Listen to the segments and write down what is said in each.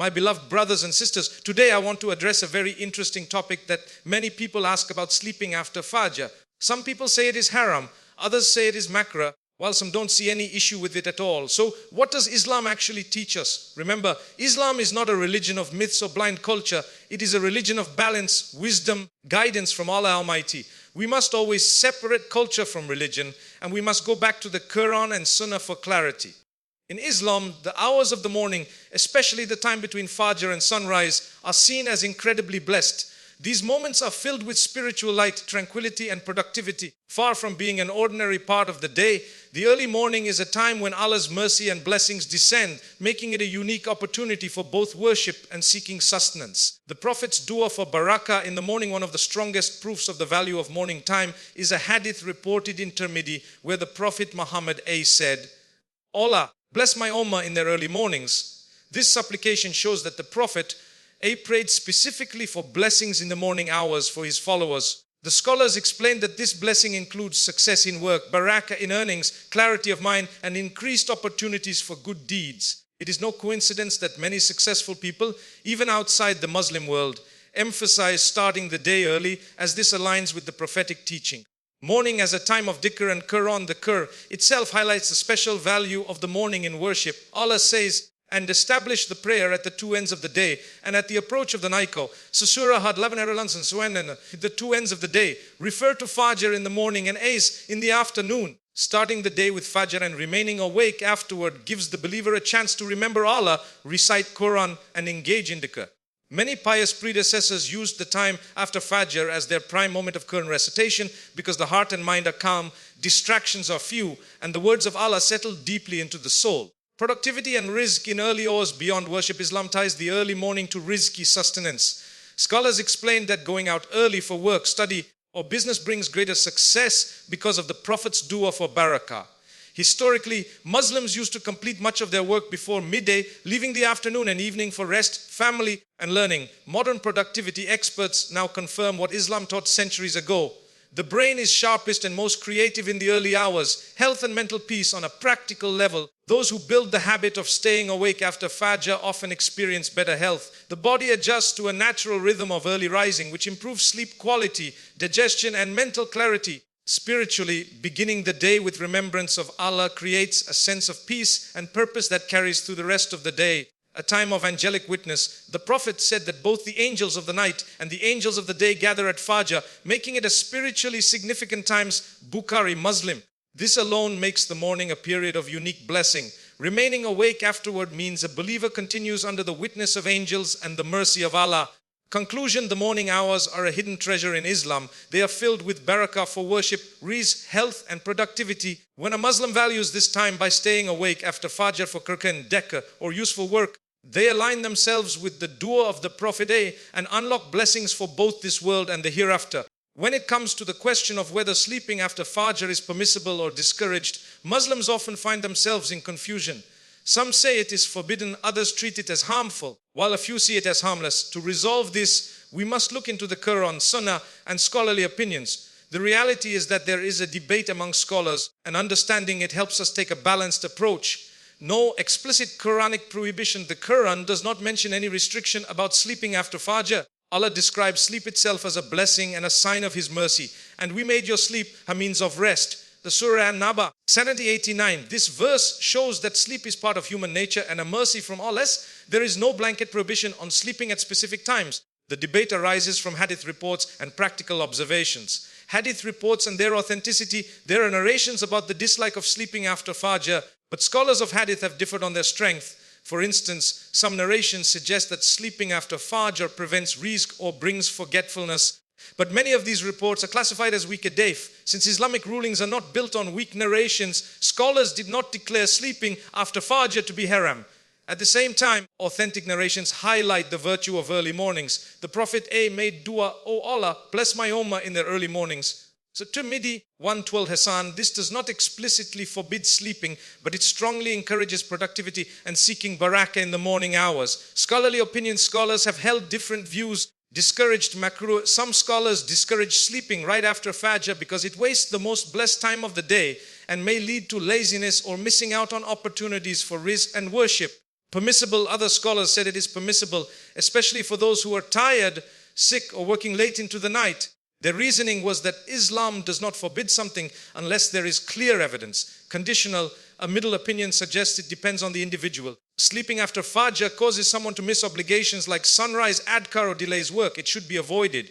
My beloved brothers and sisters, today I want to address a very interesting topic that many people ask about sleeping after Fajr. Some people say it is haram, others say it is makruh, while some don't see any issue with it at all. So what does Islam actually teach us? Remember, Islam is not a religion of myths or blind culture. It is a religion of balance, wisdom, guidance from Allah Almighty. We must always separate culture from religion, and we must go back to the Qur'an and Sunnah for clarity. In Islam, the hours of the morning, especially the time between Fajr and sunrise, are seen as incredibly blessed. These moments are filled with spiritual light, tranquility and productivity. Far from being an ordinary part of the day, the early morning is a time when Allah's mercy and blessings descend, making it a unique opportunity for both worship and seeking sustenance. The Prophet's dua for Barakah in the morning, one of the strongest proofs of the value of morning time, is a hadith reported in Tirmidhi where the Prophet Muhammad said, Allah, bless my ummah in their early mornings. This supplication shows that the Prophet prayed specifically for blessings in the morning hours for his followers. The scholars explain that this blessing includes success in work, barakah in earnings, clarity of mind, and increased opportunities for good deeds. It is no coincidence that many successful people, even outside the Muslim world, emphasize starting the day early, as this aligns with the prophetic teaching. Morning as a time of dhikr and Qur'an, the Qur itself highlights the special value of the morning in worship. Allah says, and establish the prayer at the two ends of the day and at the approach of the night. So Surah had 11 heralds and Sustenance, the two ends of the day, refer to Fajr in the morning and Ace in the afternoon. Starting the day with Fajr and remaining awake afterward gives the believer a chance to remember Allah, recite Quran and engage in dhikr. Many pious predecessors used the time after Fajr as their prime moment of Quran recitation because the heart and mind are calm, distractions are few, and the words of Allah settle deeply into the soul. Productivity and rizq in early hours beyond worship. Islam ties the early morning to rizqi sustenance. Scholars explain that going out early for work, study, or business brings greater success because of the Prophet's dua for barakah. Historically, Muslims used to complete much of their work before midday, leaving the afternoon and evening for rest, family, and learning. Modern productivity experts now confirm what Islam taught centuries ago. The brain is sharpest and most creative in the early hours. Health and mental peace on a practical level. Those who build the habit of staying awake after Fajr often experience better health. The body adjusts to a natural rhythm of early rising, which improves sleep quality, digestion, and mental clarity. Spiritually, beginning the day with remembrance of Allah creates a sense of peace and purpose that carries through the rest of the day. A time of angelic witness. The Prophet said that both the angels of the night and the angels of the day gather at Fajr, making it a spiritually significant times. Bukhari, Muslim. This alone makes the morning a period of unique blessing. Remaining awake afterward means a believer continues under the witness of angels and the mercy of Allah. Conclusion, the morning hours are a hidden treasure in Islam. They are filled with barakah for worship, rizq, health and productivity. When a Muslim values this time by staying awake after Fajr for Qur'an, dhikr or useful work, they align themselves with the dua of the Prophet and unlock blessings for both this world and the hereafter. When it comes to the question of whether sleeping after Fajr is permissible or discouraged, Muslims often find themselves in confusion. Some say it is forbidden, others treat it as harmful, while a few see it as harmless. To resolve this, we must look into the Qur'an, Sunnah, and scholarly opinions. The reality is that there is a debate among scholars, and understanding it helps us take a balanced approach. No explicit Quranic prohibition. The Qur'an does not mention any restriction about sleeping after Fajr. Allah describes sleep itself as a blessing and a sign of His mercy. And we made your sleep a means of rest. The Surah An-Naba, 70-89. This verse shows that sleep is part of human nature and a mercy from Allah. There is no blanket prohibition on sleeping at specific times. The debate arises from hadith reports and practical observations. Hadith reports and their authenticity, there are narrations about the dislike of sleeping after Fajr, but scholars of hadith have differed on their strength. For instance, some narrations suggest that sleeping after Fajr prevents rizq or brings forgetfulness. But many of these reports are classified as weak hadith. Since Islamic rulings are not built on weak narrations, scholars did not declare sleeping after Fajr to be haram. At the same time, authentic narrations highlight the virtue of early mornings. The Prophet made dua, "O Allah, bless my ummah in their early mornings." So Tirmidhi 112 Hasan, this does not explicitly forbid sleeping, but it strongly encourages productivity and seeking barakah in the morning hours. Scholarly opinions, scholars have held different views. Discouraged makruh. Some scholars discourage sleeping right after Fajr because it wastes the most blessed time of the day and may lead to laziness or missing out on opportunities for rizq and worship. permissible. Other scholars said it is permissible, especially for those who are tired, sick, or working late into the night. Their reasoning was that Islam does not forbid something unless there is clear evidence. Conditional, a middle opinion suggests it depends on the individual. Sleeping after Fajr causes someone to miss obligations like sunrise, adhkar, or delays work. It should be avoided.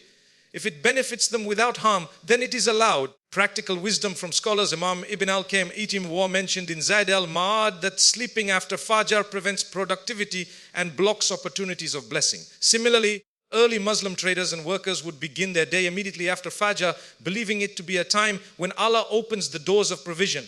If it benefits them without harm, then it is allowed. Practical wisdom from scholars, Imam Ibn al-Qayyim, Itim War, mentioned in Zaid al-Ma'ad that sleeping after Fajr prevents productivity and blocks opportunities of blessing. Similarly, early Muslim traders and workers would begin their day immediately after Fajr, believing it to be a time when Allah opens the doors of provision.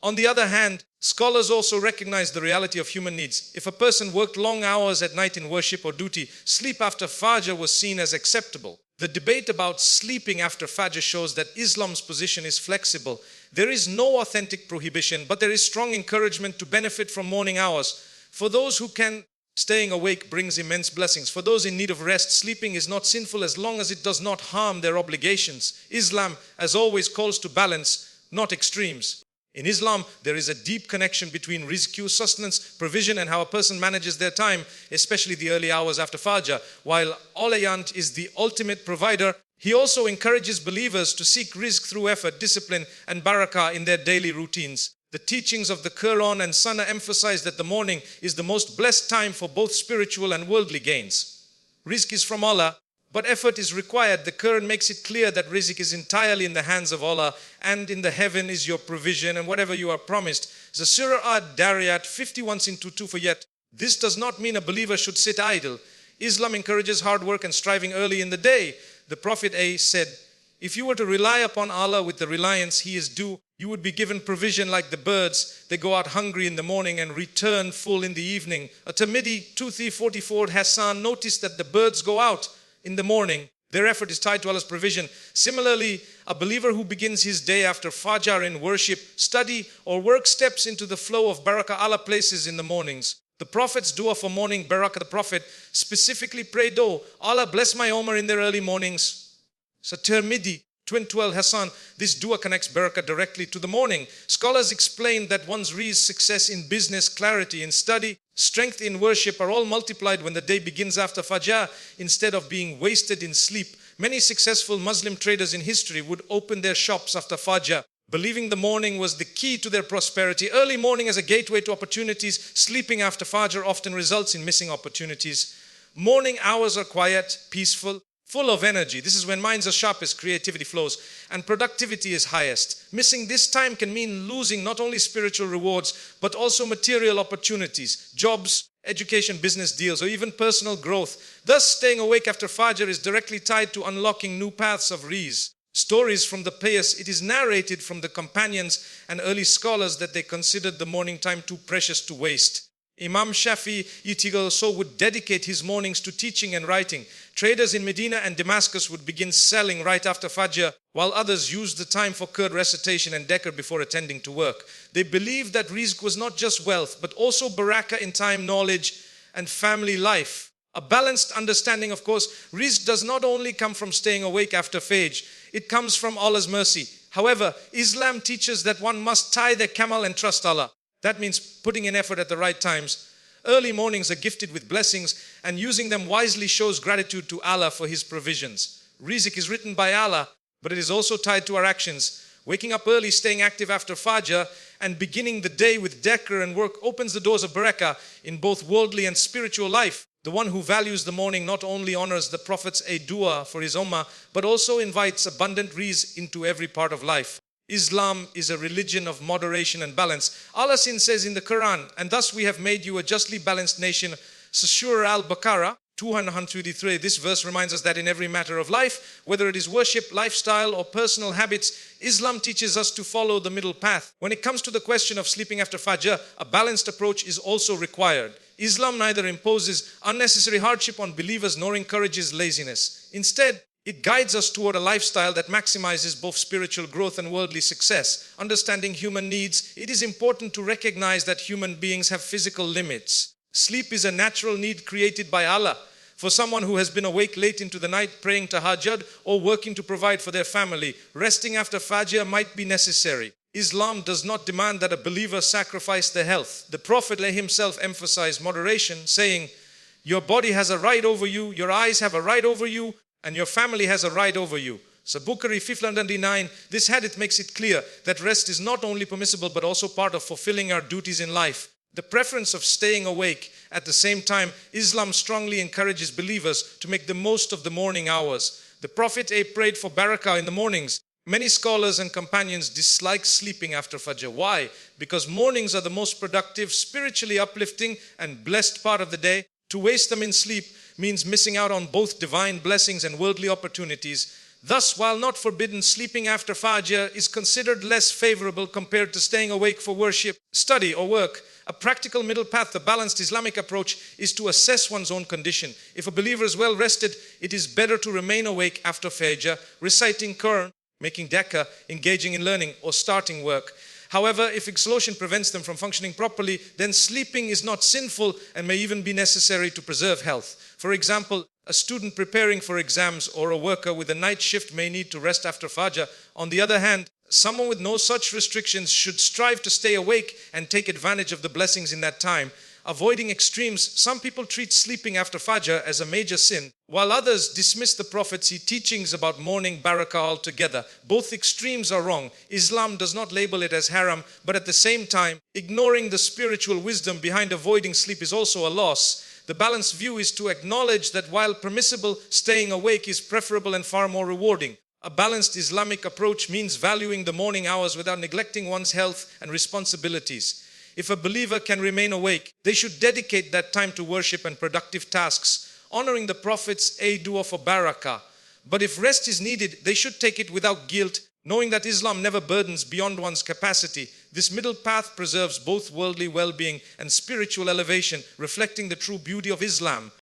On the other hand, scholars also recognize the reality of human needs. If a person worked long hours at night in worship or duty, sleep after Fajr was seen as acceptable. The debate about sleeping after Fajr shows that Islam's position is flexible. There is no authentic prohibition, but there is strong encouragement to benefit from morning hours. For those who can, staying awake brings immense blessings. For those in need of rest, sleeping is not sinful as long as it does not harm their obligations. Islam, as always, calls to balance, not extremes. In Islam, there is a deep connection between rizq, sustenance, provision, and how a person manages their time, especially the early hours after Fajr. While Alayant is the ultimate provider, he also encourages believers to seek rizq through effort, discipline, and barakah in their daily routines. The teachings of the Qur'an and Sunnah emphasize that the morning is the most blessed time for both spiritual and worldly gains. Rizq is from Allah, but effort is required. The Quran makes it clear that rizq is entirely in the hands of Allah, and in the heaven is your provision and whatever you are promised. The Surah Ad-Dariyat 51:2 for yet. This does not mean a believer should sit idle. Islam encourages hard work and striving early in the day. The Prophet A said, if you were to rely upon Allah with the reliance He is due, you would be given provision like the birds. They go out hungry in the morning and return full in the evening. At-Tirmidhi 2344 Hassan noticed that the birds go out in the morning. Their effort is tied to Allah's provision. Similarly, a believer who begins his day after Fajr in worship, study, or work steps into the flow of Barakah Allah places in the mornings. The Prophet's dua for morning Barakah, the Prophet specifically prayed, "Oh, Allah bless my Ummah in their early mornings." So Tirmidhi 12 Hassan, this dua connects Barakah directly to the morning. Scholars explain that one's rizq, success in business, clarity in study, strength in worship are all multiplied when the day begins after Fajr instead of being wasted in sleep. Many successful Muslim traders in history would open their shops after Fajr, believing the morning was the key to their prosperity. Early morning as a gateway to opportunities. Sleeping after Fajr often results in missing opportunities. Morning hours are quiet, peaceful, full of energy. This is when minds are sharpest, creativity flows, and productivity is highest. Missing this time can mean losing not only spiritual rewards, but also material opportunities, jobs, education, business deals, or even personal growth. Thus, staying awake after Fajr is directly tied to unlocking new paths of rizq. Stories from the pious, it is narrated from the companions and early scholars that they considered the morning time too precious to waste. Imam Shafi so would dedicate his mornings to teaching and writing. Traders in Medina and Damascus would begin selling right after Fajr, while others used the time for Qur'an recitation and dhikr before attending to work. They believed that rizq was not just wealth, but also barakah in time, knowledge, and family life. A balanced understanding, of course, rizq does not only come from staying awake after Fajr, it comes from Allah's mercy. However, Islam teaches that one must tie their camel and trust Allah. That means putting in effort at the right times. Early mornings are gifted with blessings, and using them wisely shows gratitude to Allah for His provisions. Rizq is written by Allah, but it is also tied to our actions. Waking up early, staying active after Fajr, and beginning the day with dhikr and work opens the doors of barakah in both worldly and spiritual life. The one who values the morning not only honors the Prophet's dua for his ummah, but also invites abundant rizq into every part of life. Islam is a religion of moderation and balance. Allah says in the Quran, "And thus we have made you a justly balanced nation." Surah Al-Baqarah 223. This verse reminds us that in every matter of life, whether it is worship, lifestyle, or personal habits, Islam teaches us to follow the middle path. When it comes to the question of sleeping after Fajr, a balanced approach is also required. Islam neither imposes unnecessary hardship on believers nor encourages laziness. Instead, it guides us toward a lifestyle that maximizes both spiritual growth and worldly success. Understanding human needs, it is important to recognize that human beings have physical limits. Sleep is a natural need created by Allah. For someone who has been awake late into the night praying tahajjud or working to provide for their family, resting after Fajr might be necessary. Islam does not demand that a believer sacrifice their health. The Prophet himself emphasized moderation, saying, your body has a right over you, your eyes have a right over you, and your family has a right over you. So Bukhari 599, this hadith makes it clear that rest is not only permissible but also part of fulfilling our duties in life. The preference of staying awake at the same time, Islam strongly encourages believers to make the most of the morning hours. The Prophet prayed for Barakah in the mornings. Many scholars and companions dislike sleeping after Fajr. Why? Because mornings are the most productive, spiritually uplifting and blessed part of the day. To waste them in sleep means missing out on both divine blessings and worldly opportunities. Thus, while not forbidden, sleeping after Fajr is considered less favorable compared to staying awake for worship, study or work. A practical middle path, the balanced Islamic approach, is to assess one's own condition. If a believer is well rested, it is better to remain awake after Fajr, reciting Qur'an, making Barakah, engaging in learning or starting work. However, if exhaustion prevents them from functioning properly, then sleeping is not sinful and may even be necessary to preserve health. For example, a student preparing for exams or a worker with a night shift may need to rest after Fajr. On the other hand, someone with no such restrictions should strive to stay awake and take advantage of the blessings in that time. Avoiding extremes, some people treat sleeping after Fajr as a major sin, while others dismiss the Prophet's teachings about morning Barakah altogether. Both extremes are wrong. Islam does not label it as haram, but at the same time, ignoring the spiritual wisdom behind avoiding sleep is also a loss. The balanced view is to acknowledge that while permissible, staying awake is preferable and far more rewarding. A balanced Islamic approach means valuing the morning hours without neglecting one's health and responsibilities. If a believer can remain awake, they should dedicate that time to worship and productive tasks, honoring the Prophet's dua for Barakah. But if rest is needed, they should take it without guilt, knowing that Islam never burdens beyond one's capacity. This middle path preserves both worldly well-being and spiritual elevation, reflecting the true beauty of Islam.